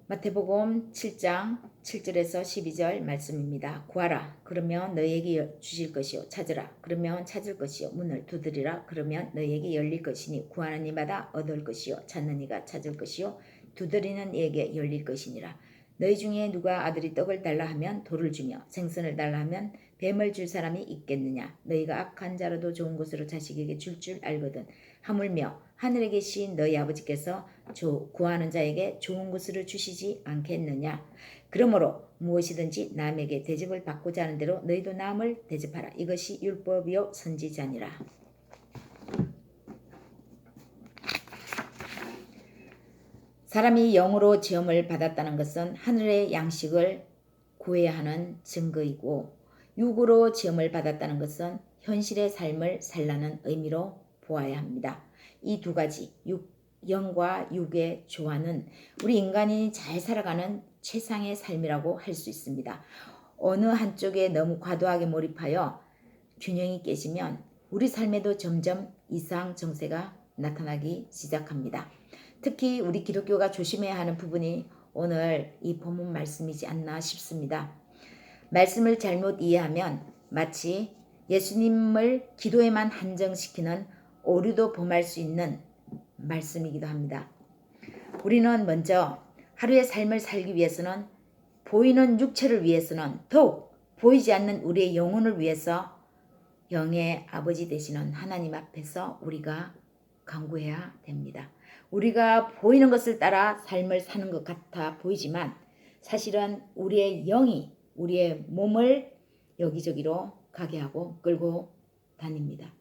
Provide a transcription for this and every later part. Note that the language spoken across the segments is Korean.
마태복음 7장 7절에서 12절 말씀입니다. 구하라 그러면 너희에게 주실 것이요 찾으라 그러면 찾을 것이요 문을 두드리라 그러면 너희에게 열릴 것이니 구하는 이마다 얻을 것이요 찾는 이가 찾을 것이요 두드리는 이에게 열릴 것이니라. 너희 중에 누가 아들이 떡을 달라 하면 돌을 주며 생선을 달라 하면 뱀을 줄 사람이 있겠느냐. 너희가 악한 자라도 좋은 것으로 자식에게 줄 알거든. 하물며 하늘에 계신 너희 아버지께서 구하는 자에게 좋은 것으로 주시지 않겠느냐. 그러므로 무엇이든지 남에게 대접을 받고자 하는 대로 너희도 남을 대접하라. 이것이 율법이요 선지자니라. 사람이 영으로 지음을 받았다는 것은 하늘의 양식을 구해야 하는 증거이고, 육으로 지음을 받았다는 것은 현실의 삶을 살라는 의미로 보아야 합니다. 이 두 가지, 영과 육의 조화는 우리 인간이 잘 살아가는 최상의 삶이라고 할 수 있습니다. 어느 한쪽에 너무 과도하게 몰입하여 균형이 깨지면 우리 삶에도 점점 이상 정세가 나타나기 시작합니다. 특히 우리 기독교가 조심해야 하는 부분이 오늘 이 본문 말씀이지 않나 싶습니다. 말씀을 잘못 이해하면 마치 예수님을 기도에만 한정시키는 오류도 범할 수 있는 말씀이기도 합니다. 우리는 먼저 하루의 삶을 살기 위해서는, 보이는 육체를 위해서는, 더욱 보이지 않는 우리의 영혼을 위해서 영의 아버지 되시는 하나님 앞에서 우리가 간구해야 됩니다. 우리가 보이는 것을 따라 삶을 사는 것 같아 보이지만 사실은 우리의 영이 우리의 몸을 여기저기로 가게 하고 끌고 다닙니다.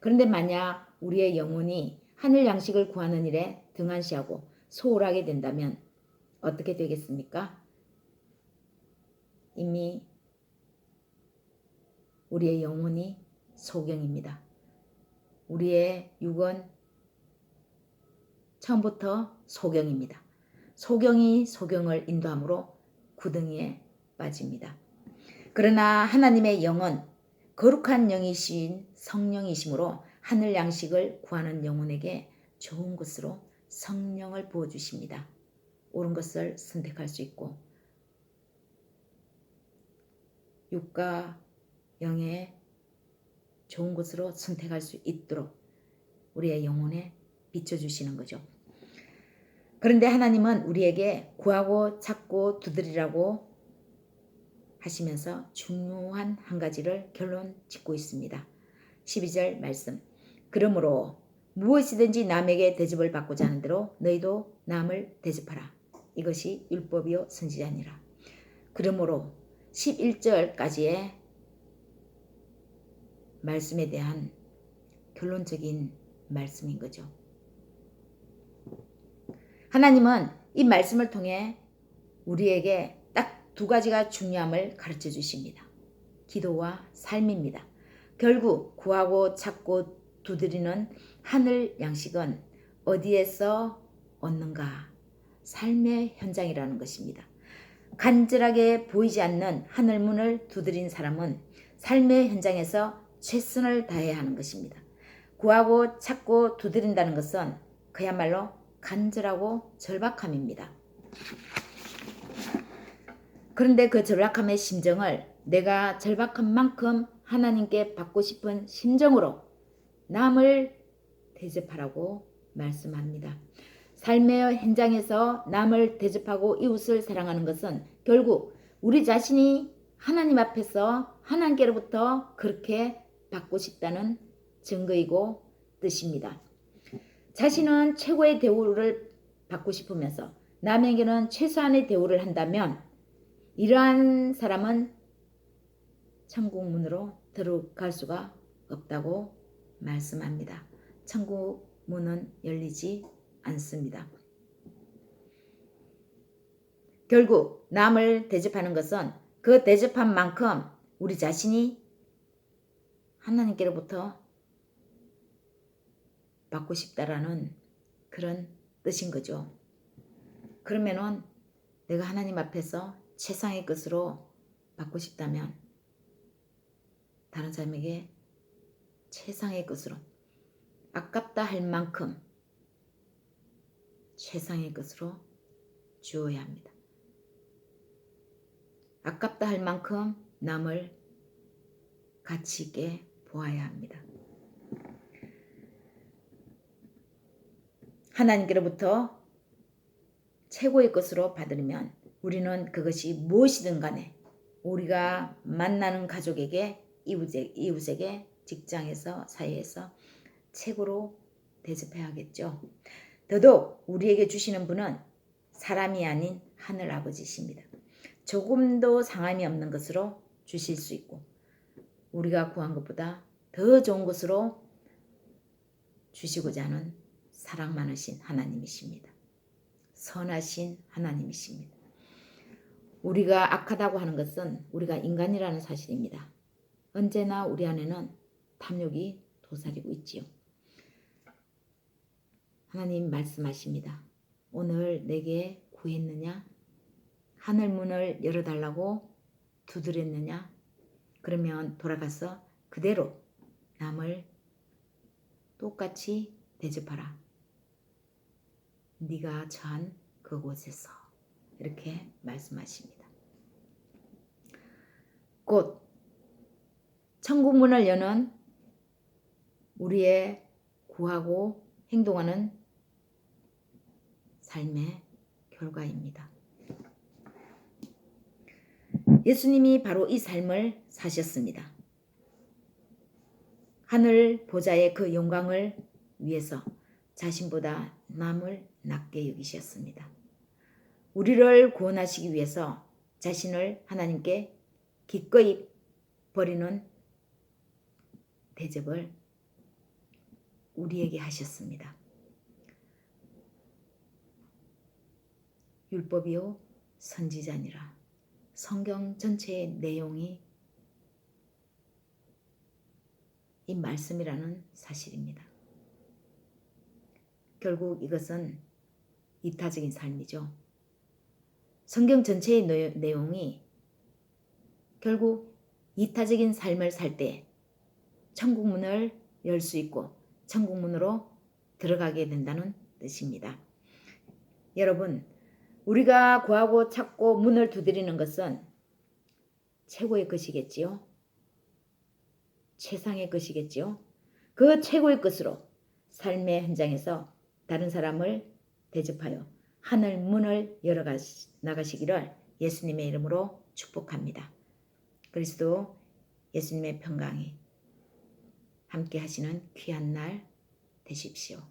그런데 만약 우리의 영혼이 하늘 양식을 구하는 일에 등한시하고 소홀하게 된다면 어떻게 되겠습니까? 이미 우리의 영혼이 소경입니다. 우리의 육은 처음부터 소경입니다. 소경이 소경을 인도함으로 구덩이에 빠집니다. 그러나 하나님의 영은 거룩한 영이신 성령이시므로 하늘 양식을 구하는 영혼에게 좋은 것으로 성령을 부어주십니다. 옳은 것을 선택할 수 있고 육과 영의 좋은 것으로 선택할 수 있도록 우리의 영혼에 비춰주시는 거죠. 그런데 하나님은 우리에게 구하고 찾고 두드리라고 하시면서 중요한 한 가지를 결론 짓고 있습니다. 12절 말씀. 그러므로 무엇이든지 남에게 대접을 받고자 하는 대로 너희도 남을 대접하라. 이것이 율법이요 선지자니라. 그러므로 11절까지의 말씀에 대한 결론적인 말씀인 거죠. 하나님은 이 말씀을 통해 우리에게 딱 두 가지가 중요함을 가르쳐 주십니다. 기도와 삶입니다. 결국 구하고 찾고 두드리는 하늘 양식은 어디에서 얻는가? 삶의 현장이라는 것입니다. 간절하게 보이지 않는 하늘문을 두드린 사람은 삶의 현장에서 최선을 다해야 하는 것입니다. 구하고 찾고 두드린다는 것은 그야말로 간절하고 절박함입니다. 그런데 그 절박함의 심정을 내가 절박한 만큼 하나님께 받고 싶은 심정으로 남을 대접하라고 말씀합니다. 삶의 현장에서 남을 대접하고 이웃을 사랑하는 것은 결국 우리 자신이 하나님 앞에서 하나님께로부터 그렇게 받고 싶다는 증거이고 뜻입니다. 자신은 최고의 대우를 받고 싶으면서 남에게는 최소한의 대우를 한다면 이러한 사람은 천국 문으로 들어갈 수가 없다고 말씀합니다. 천국 문은 열리지 않습니다. 결국 남을 대접하는 것은 그 대접한 만큼 우리 자신이 하나님께로부터 받고 싶다라는 그런 뜻인 거죠. 그러면은 내가 하나님 앞에서 최상의 것으로 받고 싶다면 다른 사람에게 최상의 것으로 아깝다 할 만큼 최상의 것으로 주어야 합니다. 아깝다 할 만큼 남을 가치 있게 보아야 합니다. 하나님께로부터 최고의 것으로 받으려면 우리는 그것이 무엇이든 간에 우리가 만나는 가족에게 이웃에게 직장에서 사회에서 최고로 대접해야겠죠. 더더욱 우리에게 주시는 분은 사람이 아닌 하늘 아버지십니다. 조금도 상함이 없는 것으로 주실 수 있고 우리가 구한 것보다 더 좋은 것으로 주시고자 하는 사랑 많으신 하나님이십니다. 선하신 하나님이십니다. 우리가 악하다고 하는 것은 우리가 인간이라는 사실입니다. 언제나 우리 안에는 탐욕이 도사리고 있지요. 하나님 말씀하십니다. 오늘 내게 구했느냐? 하늘 문을 열어달라고 두드렸느냐? 그러면 돌아가서 그대로 남을 똑같이 대접하라. 네가 처한 그곳에서 이렇게 말씀하십니다. 곧 천국 문을 여는 우리의 구하고 행동하는 삶의 결과입니다. 예수님이 바로 이 삶을 사셨습니다. 하늘 보좌의 그 영광을 위해서 자신보다 남을 낮게 여기셨습니다. 우리를 구원하시기 위해서 자신을 하나님께 기꺼이 버리는 대접을 우리에게 하셨습니다. 율법이요 선지자니라. 성경 전체의 내용이 이 말씀이라는 사실입니다. 결국 이것은 이타적인 삶이죠. 성경 전체의 내용이 결국 이타적인 삶을 살 때 천국 문을 열 수 있고 천국 문으로 들어가게 된다는 뜻입니다. 여러분, 우리가 구하고 찾고 문을 두드리는 것은 최고의 것이겠지요. 최상의 것이겠지요. 그 최고의 것으로 삶의 현장에서 다른 사람을 대접하여 하늘 문을 열어 나가시기를 예수님의 이름으로 축복합니다. 그리스도 예수님의 평강이 함께 하시는 귀한 날 되십시오.